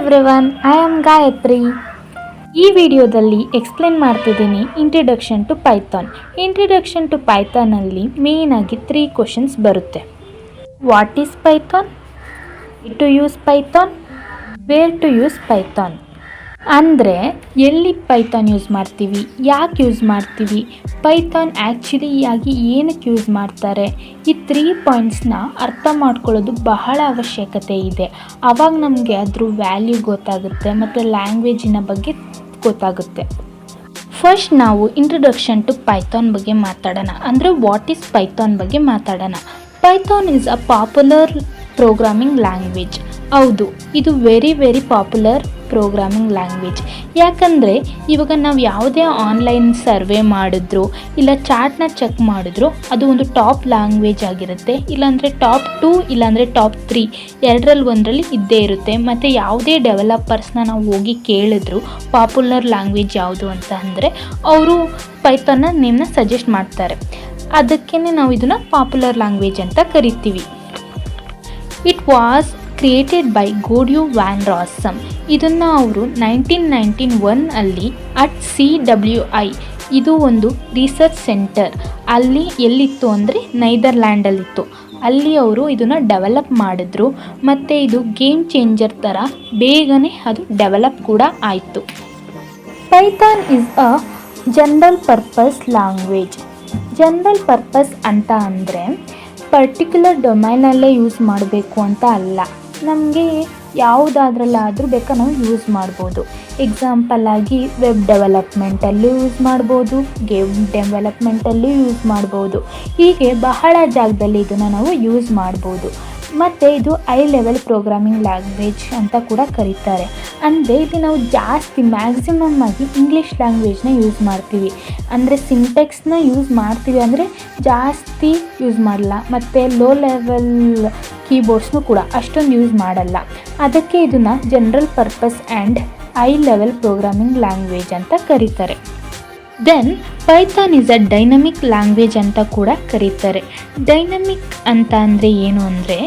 Everyone, I am Gayatri. ಈ ವಿಡಿಯೋದಲ್ಲಿ explain ಮಾಡ್ತಿದ್ದೀನಿ introduction to Python. Introduction to ಪೈಥಾನಲ್ಲಿ ಮೇಯ್ನಾಗಿ 3 ಕ್ವಶನ್ಸ್ ಬರುತ್ತೆ. What is Python, to use Python, where to use Python. ಅಂದರೆ ಎಲ್ಲಿ ಪೈಥಾನ್ ಯೂಸ್ ಮಾಡ್ತೀವಿ, ಯಾಕೆ ಯೂಸ್ ಮಾಡ್ತೀವಿ, ಪೈಥಾನ್ ಆ್ಯಕ್ಚುಲಿಯಾಗಿ ಏನಕ್ಕೆ ಯೂಸ್ ಮಾಡ್ತಾರೆ. ಈ 3 ಪಾಯಿಂಟ್ಸ್ನ ಅರ್ಥ ಮಾಡ್ಕೊಳ್ಳೋದು ಬಹಳ ಅವಶ್ಯಕತೆ ಇದೆ. ಆವಾಗ ನಮಗೆ ಅದ್ರ ವ್ಯಾಲ್ಯೂ ಗೊತ್ತಾಗುತ್ತೆ ಮತ್ತು ಲ್ಯಾಂಗ್ವೇಜಿನ ಬಗ್ಗೆ ಗೊತ್ತಾಗುತ್ತೆ. ಫಸ್ಟ್ ನಾವು ಇಂಟ್ರಡಕ್ಷನ್ ಟು ಪೈಥಾನ್ ಬಗ್ಗೆ ಮಾತಾಡೋಣ. ಅಂದರೆ ವಾಟ್ ಈಸ್ ಪೈಥಾನ್ ಬಗ್ಗೆ ಮಾತಾಡೋಣ. Python is a popular programming language. ಹೌದು, ಇದು ವೆರಿ ಪಾಪ್ಯುಲರ್ ಪ್ರೋಗ್ರಾಮಿಂಗ್ ಲ್ಯಾಂಗ್ವೇಜ್. ಯಾಕಂದರೆ ಇವಾಗ ನಾವು ಯಾವುದೇ ಆನ್ಲೈನ್ ಸರ್ವೆ ಮಾಡಿದ್ರು ಇಲ್ಲ ಚಾಟ್ನ ಚೆಕ್ ಮಾಡಿದ್ರು ಅದು ಒಂದು ಟಾಪ್ ಲ್ಯಾಂಗ್ವೇಜ್ ಆಗಿರುತ್ತೆ. ಇಲ್ಲಾಂದರೆ ಟಾಪ್ 2 ಇಲ್ಲಾಂದರೆ ಟಾಪ್ 3 ಎರಡರಲ್ಲಿ ಒಂದರಲ್ಲಿ ಇದ್ದೇ ಇರುತ್ತೆ. ಮತ್ತು ಯಾವುದೇ ಡೆವಲಪರ್ಸ್ನ ನಾವು ಹೋಗಿ ಕೇಳಿದ್ರು ಪಾಪ್ಯುಲರ್ ಲ್ಯಾಂಗ್ವೇಜ್ ಯಾವುದು ಅಂತ ಅಂದರೆ ಅವರು ಪೈಥಾನ್ನ ನೇಮ್ನ ಸಜೆಸ್ಟ್ ಮಾಡ್ತಾರೆ. ಅದಕ್ಕೇ ನಾವು ಇದನ್ನು ಪಾಪ್ಯುಲರ್ ಲ್ಯಾಂಗ್ವೇಜ್ ಅಂತ ಕರಿತೀವಿ. It was created by Guido van Rossum. ಇದನ್ನು ಅವರು 1991 ಅಲ್ಲಿ ಅಟ್ CWI, ಇದು ಒಂದು ರಿಸರ್ಚ್ ಸೆಂಟರ್, ಅಲ್ಲಿ ಎಲ್ಲಿತ್ತು ಅಂದರೆ ನೈದರ್ಲ್ಯಾಂಡಲ್ಲಿತ್ತು. ಅಲ್ಲಿ ಅವರು ಇದನ್ನು ಡೆವಲಪ್ ಮಾಡಿದ್ರು ಮತ್ತು ಇದು ಗೇಮ್ ಚೇಂಜರ್ ಥರ ಬೇಗನೆ ಅದು ಡೆವಲಪ್ ಕೂಡ ಆಯಿತು. Python is a general purpose language. General purpose ಅಂತ ಅಂದರೆ ಪರ್ಟಿಕ್ಯುಲರ್ ಡೊಮೈನಲ್ಲೇ ಯೂಸ್ ಮಾಡಬೇಕು ಅಂತ ಅಲ್ಲ. ನಮಗೆ ಯಾವುದಾದ್ರಲ್ಲಾದರೂ ಬೇಕಾ ನಾವು ಯೂಸ್ ಮಾಡ್ಬೋದು. ಎಕ್ಸಾಂಪಲ್ಲಾಗಿ ವೆಬ್ ಡೆವಲಪ್ಮೆಂಟಲ್ಲೂ ಯೂಸ್ ಮಾಡ್ಬೋದು, ಗೇಮ್ ಡೆವಲಪ್ಮೆಂಟಲ್ಲೂ ಯೂಸ್ ಮಾಡ್ಬೋದು. ಹೀಗೆ ಬಹಳ ಜಾಗದಲ್ಲಿ ಇದನ್ನು ನಾವು ಯೂಸ್ ಮಾಡ್ಬೋದು. ಮತ್ತು ಇದು ಐ ಲೆವೆಲ್ ಪ್ರೋಗ್ರಾಮಿಂಗ್ ಲ್ಯಾಂಗ್ವೇಜ್ ಅಂತ ಕೂಡ ಕರೀತಾರೆ. ಅಂದರೆ ಇದು ನಾವು ಜಾಸ್ತಿ ಮ್ಯಾಕ್ಸಿಮಮ್ ಆಗಿ ಇಂಗ್ಲೀಷ್ ಲ್ಯಾಂಗ್ವೇಜ್ನ ಯೂಸ್ ಮಾಡ್ತೀವಿ. ಅಂದರೆ ಸಿಂಟೆಕ್ಸ್ನ ಯೂಸ್ ಮಾಡ್ತೀವಿ, ಅಂದರೆ ಜಾಸ್ತಿ ಯೂಸ್ ಮಾಡಲ್ಲ. ಮತ್ತು ಲೋ ಲೆವೆಲ್ ಕೀಬೋರ್ಡ್ಸ್ನೂ ಕೂಡ ಅಷ್ಟೊಂದು ಯೂಸ್ ಮಾಡಲ್ಲ. ಅದಕ್ಕೆ ಇದನ್ನು general purpose and high level programming language ಅಂತ ಕರೀತಾರೆ. Then Python is a dynamic language ಅಂತ ಕೂಡ ಕರೀತಾರೆ. ಡೈನಮಿಕ್ ಅಂತ ಅಂದರೆ ಏನು ಅಂದರೆ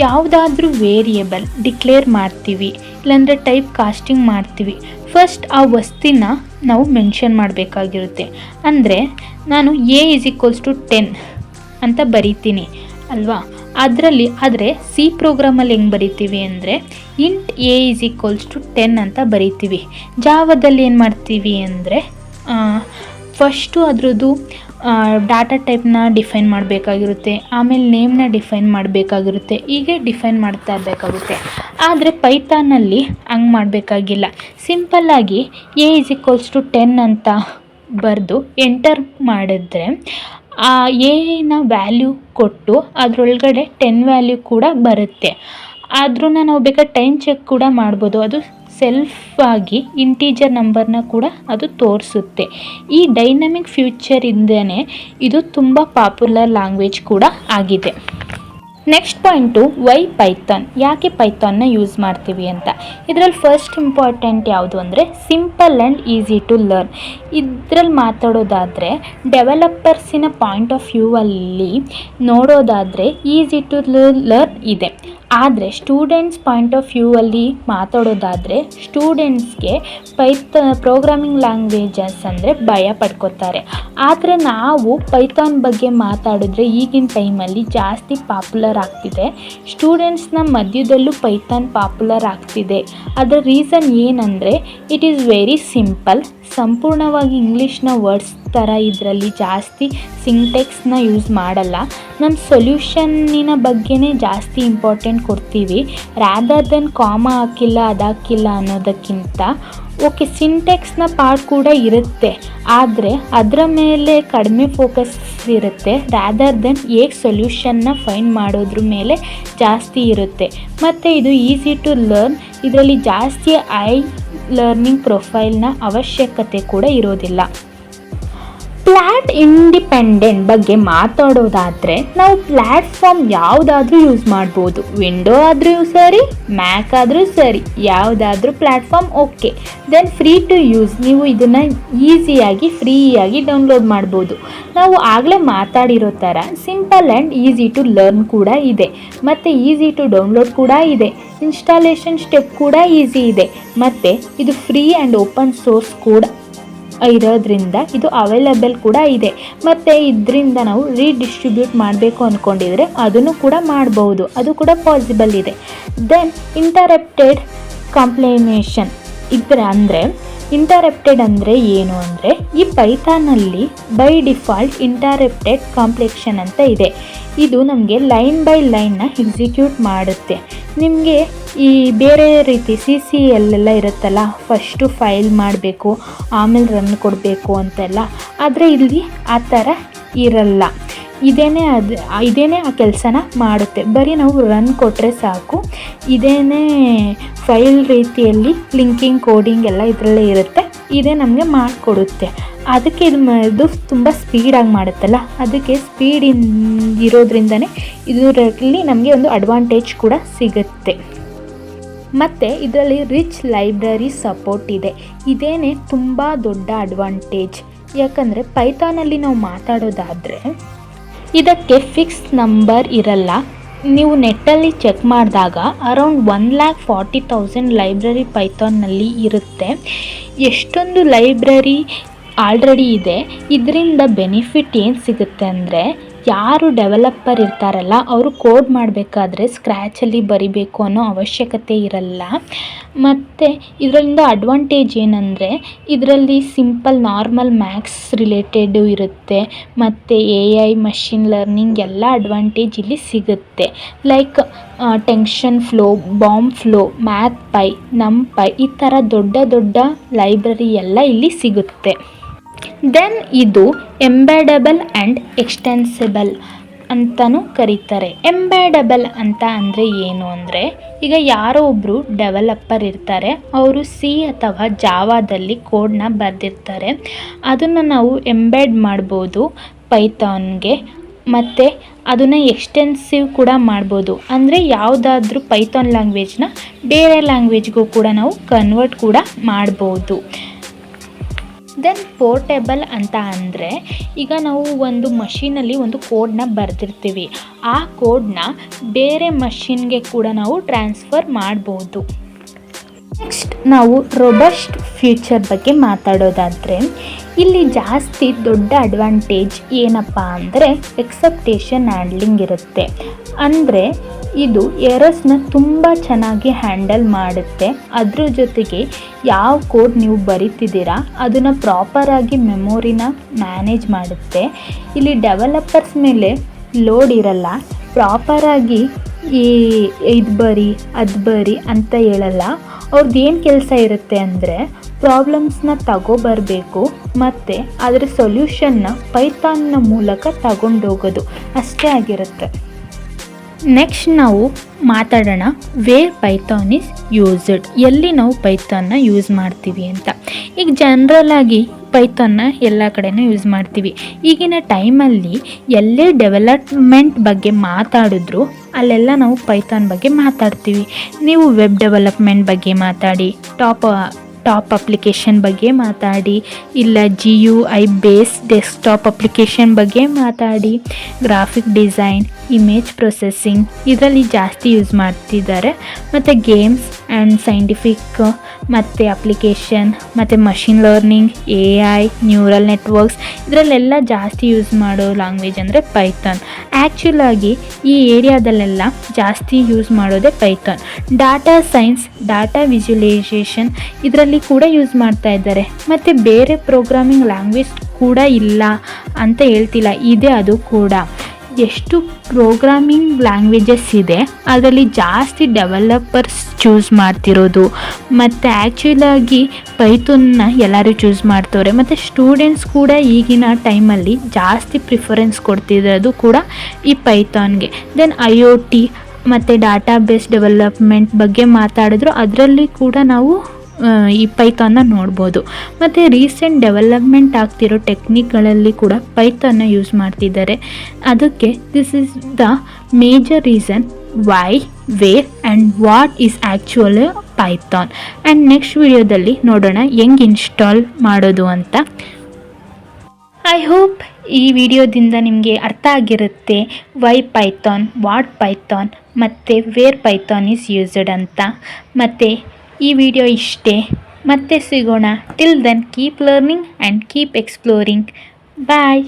ಯಾವುದಾದ್ರೂ ವೇರಿಯೇಬಲ್ ಡಿಕ್ಲೇರ್ ಮಾಡ್ತೀವಿ ಇಲ್ಲಾಂದರೆ ಟೈಪ್ ಕಾಸ್ಟಿಂಗ್ ಮಾಡ್ತೀವಿ. ಫಸ್ಟ್ ಆ ವಸ್ತುನ ನಾವು ಮೆನ್ಷನ್ ಮಾಡಬೇಕಾಗಿರುತ್ತೆ. ಅಂದರೆ ನಾನು A = 10 ಅಂತ ಬರಿತೀನಿ ಅಲ್ವಾ. ಆದರೆ ಸಿ ಪ್ರೋಗ್ರಾಮಲ್ಲಿ ಹೆಂಗೆ ಬರಿತೀವಿ ಅಂದರೆ ಇಂಟ್ A = 10 ಅಂತ ಬರಿತೀವಿ. ಜಾವದಲ್ಲಿ ಏನು ಮಾಡ್ತೀವಿ ಅಂದರೆ ಫಸ್ಟು ಅದರದ್ದು ಡಾಟಾ ಟೈಪ್ನ ಡಿಫೈನ್ ಮಾಡಬೇಕಾಗಿರುತ್ತೆ, ಆಮೇಲೆ ನೇಮ್ನ ಡಿಫೈನ್ ಮಾಡಬೇಕಾಗಿರುತ್ತೆ, ಹೀಗೆ ಡಿಫೈನ್ ಮಾಡ್ತಾ ಇರಬೇಕಾಗುತ್ತೆ. ಆದರೆ ಪೈಥಾನಲ್ಲಿ ಹಂಗೆ ಮಾಡಬೇಕಾಗಿಲ್ಲ. ಸಿಂಪಲ್ಲಾಗಿ A = 10 ಅಂತ ಬರೆದು ಎಂಟರ್ ಮಾಡಿದ್ರೆ ಆ ಎನ ವ್ಯಾಲ್ಯೂ ಕೊಟ್ಟು ಅದರೊಳಗಡೆ 10 ವ್ಯಾಲ್ಯೂ ಕೂಡ ಬರುತ್ತೆ. ಆದ್ರೂ ನಾವು ಬೇಕಾದ್ರೆ ಟೈಮ್ ಚೆಕ್ ಕೂಡ ಮಾಡ್ಬೋದು. ಅದು ಸೆಲ್ಫಾಗಿ ಇಂಟೀಜರ್ ನಂಬರ್ನ ಕೂಡ ಅದು ತೋರಿಸುತ್ತೆ. ಈ ಡೈನಮಿಕ್ ಫ್ಯೂಚರಿಂದನೇ ಇದು ತುಂಬ ಪಾಪ್ಯುಲರ್ ಲ್ಯಾಂಗ್ವೇಜ್ ಕೂಡ ಆಗಿದೆ. ನೆಕ್ಸ್ಟ್ ಪಾಯಿಂಟು ವೈ ಪೈಥಾನ್, ಯಾಕೆ ಪೈಥಾನ್ನ ಯೂಸ್ ಮಾಡ್ತೀವಿ ಅಂತ. ಇದರಲ್ಲಿ ಫಸ್ಟ್ ಇಂಪಾರ್ಟೆಂಟ್ ಯಾವುದು ಅಂದರೆ simple and easy to learn. ಇದರಲ್ಲಿ ಮಾತಾಡೋದಾದರೆ ಡೆವಲಪರ್ಸಿನ ಪಾಯಿಂಟ್ ಆಫ್ ವ್ಯೂ ಅಲ್ಲಿ ನೋಡೋದಾದರೆ ಈಸಿ ಟು ಲರ್ನ್ ಇದೆ. ಆದರೆ ಸ್ಟೂಡೆಂಟ್ಸ್ ಪಾಯಿಂಟ್ ಆಫ್ ವ್ಯೂ ಅಲ್ಲಿ ಮಾತಾಡೋದಾದರೆ ಸ್ಟೂಡೆಂಟ್ಸ್ಗೆ ಪ್ರೋಗ್ರಾಮಿಂಗ್ ಲ್ಯಾಂಗ್ವೇಜಸ್ ಅಂದರೆ ಭಯ ಪಡ್ಕೋತಾರೆ. ಆದರೆ ನಾವು ಪೈಥಾನ್ ಬಗ್ಗೆ ಮಾತಾಡಿದ್ರೆ ಈಗಿನ ಟೈಮಲ್ಲಿ ಜಾಸ್ತಿ ಪಾಪ್ಯುಲರ್ ಆಗ್ತಿದೆ. ಸ್ಟೂಡೆಂಟ್ಸ್ನ ಮಧ್ಯದಲ್ಲೂ ಪೈಥಾನ್ ಪಾಪ್ಯುಲರ್ ಆಗ್ತಿದೆ. ಅದರ ರೀಸನ್ ಏನಂದರೆ ಇಟ್ ಈಸ್ ವೆರಿ ಸಿಂಪಲ್. ಸಂಪೂರ್ಣವಾಗಿ ಇಂಗ್ಲೀಷ್ನ ವರ್ಡ್ಸ್ ಥರ ಇದರಲ್ಲಿ ಜಾಸ್ತಿ ಸಿಂಟೆಕ್ಸ್ನ ಯೂಸ್ ಮಾಡಲ್ಲ. ನಮ್ಮ ಸೊಲ್ಯೂಷನ್ನಿನ ಬಗ್ಗೆನೇ ಜಾಸ್ತಿ ಇಂಪಾರ್ಟೆಂಟ್ ಕೊಡ್ತೀವಿ, ರ್ಯಾದರ್ ದೆನ್ ಕಾಮ ಹಾಕಿಲ್ಲ ಅದಾಕಿಲ್ಲ ಅನ್ನೋದಕ್ಕಿಂತ. ಓಕೆ, ಸಿಂಟೆಕ್ಸ್ನ ಪಾರ್ಟ್ ಕೂಡ ಇರುತ್ತೆ, ಆದರೆ ಅದರ ಮೇಲೆ ಕಡಿಮೆ ಫೋಕಸ್ ಇರುತ್ತೆ. ರ್ಯಾದರ್ ದೆನ್ ಹೇಗೆ ಸೊಲ್ಯೂಷನ್ನ ಫೈಂಡ್ ಮಾಡೋದ್ರ ಮೇಲೆ ಜಾಸ್ತಿ ಇರುತ್ತೆ. ಮತ್ತು ಇದು ಈಸಿ ಟು ಲರ್ನ್. ಇದರಲ್ಲಿ ಜಾಸ್ತಿ ಐ ಲರ್ನಿಂಗ್ ಪ್ರೊಫೈಲ್ನ ಅವಶ್ಯಕತೆ ಕೂಡ ಇರೋದಿಲ್ಲ. ಪ್ಲ್ಯಾಟ್ ಇಂಡಿಪೆಂಡೆಂಟ್ ಬಗ್ಗೆ ಮಾತಾಡೋದಾದರೆ ನಾವು ಪ್ಲ್ಯಾಟ್ಫಾರ್ಮ್ ಯಾವುದಾದ್ರೂ ಯೂಸ್ ಮಾಡ್ಬೋದು. ವಿಂಡೋ ಆದರೂ ಸರಿ, ಮ್ಯಾಕ್ ಆದರೂ ಸರಿ, ಯಾವುದಾದ್ರೂ platform okay. Then free to use, ನೀವು ಇದನ್ನು ಈಸಿಯಾಗಿ ಫ್ರೀಯಾಗಿ ಡೌನ್ಲೋಡ್ ಮಾಡ್ಬೋದು. ನಾವು ಆಗಲೇ ಮಾತಾಡಿರೋ ಥರ simple and easy to learn ಕೂಡ ಇದೆ, ಮತ್ತು ಈಸಿ ಟು ಡೌನ್ಲೋಡ್ ಕೂಡ ಇದೆ. ಇನ್ಸ್ಟಾಲೇಷನ್ ಸ್ಟೆಪ್ ಕೂಡ ಈಸಿ ಇದೆ, ಮತ್ತು ಇದು ಫ್ರೀ ಆ್ಯಂಡ್ ಓಪನ್ ಸೋರ್ಸ್ ಕೂಡ ಇರೋದ್ರಿಂದ ಇದು ಅವೈಲೇಬಲ್ ಕೂಡ ಇದೆ. ಮತ್ತು ಇದರಿಂದ ನಾವು ರೀಡಿಸ್ಟ್ರಿಬ್ಯೂಟ್ ಮಾಡಬೇಕು ಅಂದ್ಕೊಂಡಿದ್ರೆ ಅದನ್ನು ಕೂಡ ಮಾಡ್ಬೋದು, ಅದು ಕೂಡ ಪಾಸಿಬಲ್ ಇದೆ. ದೆನ್ ಇಂಟರಪ್ಟೆಡ್ ಕಾಂಪ್ಲಿನೇಷನ್ ಅಂದರೆ ಇಂಟರಪ್ಟೆಡ್ ಅಂದರೆ ಏನು ಅಂದರೆ, ಈ ಪೈಥಾನಲ್ಲಿ ಬೈ ಡಿಫಾಲ್ಟ್ ಇಂಟರಪ್ಟೆಡ್ ಕಾಂಪ್ಲೆಕ್ಷನ್ ಅಂತ ಇದೆ. ಇದು ನಮಗೆ ಲೈನ್ ಬೈ ಲೈನ್ನ ಎಕ್ಸಿಕ್ಯೂಟ್ ಮಾಡುತ್ತೆ. ನಿಮಗೆ ಈ ಬೇರೆ ರೀತಿ CCL ಇರುತ್ತಲ್ಲ, ಫಸ್ಟು ಫೈಲ್ ಮಾಡಬೇಕು ಆಮೇಲೆ ರನ್ ಕೊಡಬೇಕು ಅಂತೆಲ್ಲ, ಆದರೆ ಇಲ್ಲಿ ಆ ಥರ ಇರಲ್ಲ. ಇದೇನೇ ಆ ಕೆಲಸನ ಮಾಡುತ್ತೆ. ಬರೀ ನಾವು ರನ್ ಕೊಟ್ಟರೆ ಸಾಕು, ಇದೇನೇ ಫೈಲ್ ರೀತಿಯಲ್ಲಿ ಲಿಂಕಿಂಗ್ ಕೋಡಿಂಗ್ ಎಲ್ಲ ಇದರಲ್ಲೇ ಇರುತ್ತೆ, ಇದೇ ನಮಗೆ ಮಾಡಿಕೊಡುತ್ತೆ. ಅದಕ್ಕೆ ಇದು ತುಂಬ ಸ್ಪೀಡಾಗಿ ಮಾಡುತ್ತಲ್ಲ, ಅದಕ್ಕೆ ಸ್ಪೀಡ್ ಇರೋದ್ರಿಂದನೇ ಇದರಲ್ಲಿ ನಮಗೆ ಒಂದು ಅಡ್ವಾಂಟೇಜ್ ಕೂಡ ಸಿಗುತ್ತೆ. ಮತ್ತು ಇದರಲ್ಲಿ ರಿಚ್ ಲೈಬ್ರರಿ ಸಪೋರ್ಟ್ ಇದೆ, ಇದೇನೇ ತುಂಬ ದೊಡ್ಡ ಅಡ್ವಾಂಟೇಜ್. ಯಾಕಂದರೆ ಪೈಥಾನಲ್ಲಿ ನಾವು ಮಾತಾಡೋದಾದರೆ ಇದಕ್ಕೆ ಫಿಕ್ಸ್ ನಂಬರ್ ಇರಲ್ಲ. ನೀವು ನೆಟ್ಟಲ್ಲಿ ಚೆಕ್ ಮಾಡಿದಾಗ ಅರೌಂಡ್ 1,40,000 ಲೈಬ್ರರಿ ಪೈಥಾನ್ನಲ್ಲಿ ಇರುತ್ತೆ. ಎಷ್ಟೊಂದು ಲೈಬ್ರರಿ ಆಲ್ರೆಡಿ ಇದೆ. ಇದರಿಂದ ಬೆನಿಫಿಟ್ ಏನು ಸಿಗುತ್ತೆ ಅಂದರೆ, ಯಾರು ಡೆವಲಪರ್ ಇರ್ತಾರಲ್ಲ ಅವರು ಕೋಡ್ ಮಾಡಬೇಕಾದ್ರೆ ಸ್ಕ್ರ್ಯಾಚಲ್ಲಿ ಬರಿಬೇಕು ಅನ್ನೋ ಅವಶ್ಯಕತೆ ಇರಲ್ಲ. ಮತ್ತು ಇದರಿಂದ ಅಡ್ವಾಂಟೇಜ್ ಏನಂದರೆ, ಇದರಲ್ಲಿ ಸಿಂಪಲ್ ನಾರ್ಮಲ್ ಮ್ಯಾಥ್ಸ್ ರಿಲೇಟೆಡು ಇರುತ್ತೆ, ಮತ್ತು AI ಮಷಿನ್ ಲರ್ನಿಂಗ್ ಎಲ್ಲ ಅಡ್ವಾಂಟೇಜ್ ಇಲ್ಲಿ ಸಿಗುತ್ತೆ. ಲೈಕ್ ಟೆನ್ಷನ್ ಫ್ಲೋ, ಬಾಂಬ್ ಫ್ಲೋ, ಮ್ಯಾಥ್ ಪೈ, ನಂಪೈ, ಈ ಥರ ದೊಡ್ಡ ದೊಡ್ಡ ಲೈಬ್ರರಿ ಎಲ್ಲ ಇಲ್ಲಿ ಸಿಗುತ್ತೆ. ದೆನ್ ಇದು ಎಂಬೆಡಬಲ್ ಆ್ಯಂಡ್ ಎಕ್ಸ್ಟೆನ್ಸಿಬಲ್ ಅಂತಲೂ ಕರೀತಾರೆ. ಎಂಬೆಡಬಲ್ ಅಂತ ಅಂದರೆ ಏನು ಅಂದರೆ, ಈಗ ಯಾರೋ ಒಬ್ಬರು ಡೆವಲಪರ್ ಇರ್ತಾರೆ, ಅವರು C ಅಥವಾ ಜಾವಾದಲ್ಲಿ ಕೋಡ್ನ ಬರೆದಿರ್ತಾರೆ, ಅದನ್ನು ನಾವು ಎಂಬೆಡ್ ಮಾಡ್ಬೋದು ಪೈಥಾನ್ಗೆ. ಮತ್ತು ಅದನ್ನು ಎಕ್ಸ್ಟೆನ್ಸಿವ್ ಕೂಡ ಮಾಡ್ಬೋದು, ಅಂದರೆ ಯಾವುದಾದ್ರೂ ಪೈಥಾನ್ ಲ್ಯಾಂಗ್ವೇಜ್ನ ಬೇರೆ ಲ್ಯಾಂಗ್ವೇಜ್ಗೂ ಕೂಡ ನಾವು ಕನ್ವರ್ಟ್ ಕೂಡ ಮಾಡ್ಬೋದು. ದೆನ್ ಪೋರ್ಟೇಬಲ್ ಅಂತ ಅಂದರೆ, ಈಗ ನಾವು ಒಂದು ಮಷೀನಲ್ಲಿ ಒಂದು ಕೋಡ್ನ ಬರೆದಿರ್ತೀವಿ, ಆ ಕೋಡ್ನ ಬೇರೆ ಮಷೀನ್ಗೆ ಕೂಡ ನಾವು ಟ್ರಾನ್ಸ್ಫರ್ ಮಾಡ್ಬೋದು. ನೆಕ್ಸ್ಟ್ ನಾವು ರೋಬಸ್ಟ್ ಫ್ಯೂಚರ್ ಬಗ್ಗೆ ಮಾತಾಡೋದಾದರೆ, ಇಲ್ಲಿ ಜಾಸ್ತಿ ದೊಡ್ಡ ಅಡ್ವಾಂಟೇಜ್ ಏನಪ್ಪ ಅಂದರೆ ಎಕ್ಸೆಪ್ಟೇಷನ್ ಹ್ಯಾಂಡ್ಲಿಂಗ್ ಇರುತ್ತೆ. ಅಂದರೆ ಇದು ಎರರ್ಸ್ನ ತುಂಬ ಚೆನ್ನಾಗಿ ಹ್ಯಾಂಡಲ್ ಮಾಡುತ್ತೆ. ಅದ್ರ ಜೊತೆಗೆ ಯಾವ ಕೋಡ್ ನೀವು ಬರಿತಿದ್ದೀರಾ ಅದನ್ನು ಪ್ರಾಪರಾಗಿ ಮೆಮೊರಿನ ಮ್ಯಾನೇಜ್ ಮಾಡುತ್ತೆ. ಇಲ್ಲಿ ಡೆವಲಪರ್ಸ್ ಮೇಲೆ ಲೋಡ್ ಇರಲ್ಲ, ಪ್ರಾಪರಾಗಿ ಇದು ಬರಿ ಅದು ಬರಿ ಅಂತ ಹೇಳಲ್ಲ. ಅವ್ರದ್ದು ಏನು ಕೆಲಸ ಇರುತ್ತೆ ಅಂದರೆ ಪ್ರಾಬ್ಲಮ್ಸ್ನ ತಗೊಬರಬೇಕು ಮತ್ತು ಅದರ ಸೊಲ್ಯೂಷನ್ನ ಪೈಥಾನ್ನ ಮೂಲಕ ತಗೊಂಡೋಗೋದು ಅಷ್ಟೇ ಆಗಿರುತ್ತೆ. ನೆಕ್ಸ್ಟ್ ನಾವು ಮಾತಾಡೋಣ ವೇರ್ ಪೈಥಾನ್ ಈಸ್ ಯೂಸ್ಡ್, ಎಲ್ಲಿ ನಾವು ಪೈಥಾನ್ನ ಯೂಸ್ ಮಾಡ್ತೀವಿ ಅಂತ. ಈಗ ಜನರಲಾಗಿ ಪೈಥಾನ್ನ ಎಲ್ಲ ಕಡೆನೂ ಯೂಸ್ ಮಾಡ್ತೀವಿ. ಈಗಿನ ಟೈಮಲ್ಲಿ ಎಲ್ಲೇ ಡೆವಲಪ್ಮೆಂಟ್ ಬಗ್ಗೆ ಮಾತಾಡಿದ್ರು ಅಲ್ಲೆಲ್ಲ ನಾವು ಪೈಥಾನ್ ಬಗ್ಗೆ ಮಾತಾಡ್ತೀವಿ. ನೀವು ವೆಬ್ ಡೆವಲಪ್ಮೆಂಟ್ ಬಗ್ಗೆ ಮಾತಾಡಿ, ಟಾಪ್ ಅಪ್ಲಿಕೇಶನ್ ಬಗ್ಗೆ ಮಾತಾಡಿ, ಇಲ್ಲ GUI ಬೇಸ್ ಡೆಸ್ಕ್ಟಾಪ್ ಅಪ್ಲಿಕೇಶನ್ ಬಗ್ಗೆ ಮಾತಾಡಿ, ಗ್ರಾಫಿಕ್ ಡಿಸೈನ್, ಇಮೇಜ್ ಪ್ರೊಸೆಸಿಂಗ್ ಇದರಲ್ಲಿ ಜಾಸ್ತಿ ಯೂಸ್ ಮಾಡ್ತಿದ್ದಾರೆ. ಮತ್ತು ಗೇಮ್ಸ್ ಆ್ಯಂಡ್ ಸೈಂಟಿಫಿಕ್ ಮತ್ತು ಅಪ್ಲಿಕೇಶನ್ ಮತ್ತು machine learning, AI, neural networks ಇದರಲ್ಲೆಲ್ಲ ಜಾಸ್ತಿ ಯೂಸ್ ಮಾಡೋ ಲ್ಯಾಂಗ್ವೇಜ್ ಅಂದರೆ ಪೈಥಾನ್. ಆ್ಯಕ್ಚುಲಾಗಿ ಈ ಏರಿಯಾದಲ್ಲೆಲ್ಲ ಜಾಸ್ತಿ ಯೂಸ್ ಮಾಡೋದೇ Python. Data science, data visualisation ಇದರಲ್ಲಿ ಕೂಡ ಯೂಸ್ ಮಾಡ್ತಾ ಇದ್ದಾರೆ. ಮತ್ತು ಬೇರೆ ಪ್ರೋಗ್ರಾಮಿಂಗ್ ಲ್ಯಾಂಗ್ವೇಜ್ ಕೂಡ ಇಲ್ಲ ಅಂತ ಹೇಳ್ತಿಲ್ಲ, ಇದೆ ಅದು ಕೂಡ. ಎಷ್ಟು ಪ್ರೋಗ್ರಾಮಿಂಗ್ ಲ್ಯಾಂಗ್ವೇಜಸ್ ಇದೆ ಅದರಲ್ಲಿ ಜಾಸ್ತಿ ಡೆವಲಪರ್ಸ್ ಚೂಸ್ ಮಾಡ್ತಿರೋದು. ಮತ್ತು ಆ್ಯಕ್ಚುಲಾಗಿ ಪೈಥಾನ್ನ ಎಲ್ಲರೂ ಚೂಸ್ ಮಾಡ್ತವ್ರೆ. ಮತ್ತು ಸ್ಟೂಡೆಂಟ್ಸ್ ಕೂಡ ಈಗಿನ ಟೈಮಲ್ಲಿ ಜಾಸ್ತಿ ಪ್ರಿಫರೆನ್ಸ್ ಕೊಡ್ತಿರೋದು ಕೂಡ ಈ ಪೈಥಾನ್ಗೆ. ದೆನ್ IoT ಮತ್ತು ಡಾಟಾ ಬೇಸ್ ಡೆವಲಪ್ಮೆಂಟ್ ಬಗ್ಗೆ ಮಾತಾಡಿದ್ರು, ಅದರಲ್ಲಿ ಕೂಡ ನಾವು ಈ ಪೈಥಾನ್ನ ನೋಡ್ಬೋದು. ಮತ್ತು ರೀಸೆಂಟ್ ಡೆವಲಪ್ಮೆಂಟ್ ಆಗ್ತಿರೋ ಟೆಕ್ನಿಕ್ಗಳಲ್ಲಿ ಕೂಡ ಪೈಥಾನ್ನ ಯೂಸ್ ಮಾಡ್ತಿದ್ದಾರೆ. ಅದಕ್ಕೆ this is the major reason why, where and what is actually Python. And next ವಿಡಿಯೋದಲ್ಲಿ ನೋಡೋಣ ಹೆಂಗೆ ಇನ್ಸ್ಟಾಲ್ ಮಾಡೋದು ಅಂತ. ಐ ಹೋಪ್ ಈ ವಿಡಿಯೋದಿಂದ ನಿಮಗೆ ಅರ್ಥ ಆಗಿರುತ್ತೆ ವೈ ಪೈಥಾನ್, ವಾಟ್ ಪೈಥಾನ್ ಮತ್ತು ವೇರ್ ಪೈಥಾನ್ ಈಸ್ ಯೂಸ್ಡ್ ಅಂತ. ಮತ್ತು ಈ ವಿಡಿಯೋ ಇಷ್ಟೇ, ಮತ್ತೆ ಸಿಗೋಣ. Till then keep learning and keep exploring. Bye.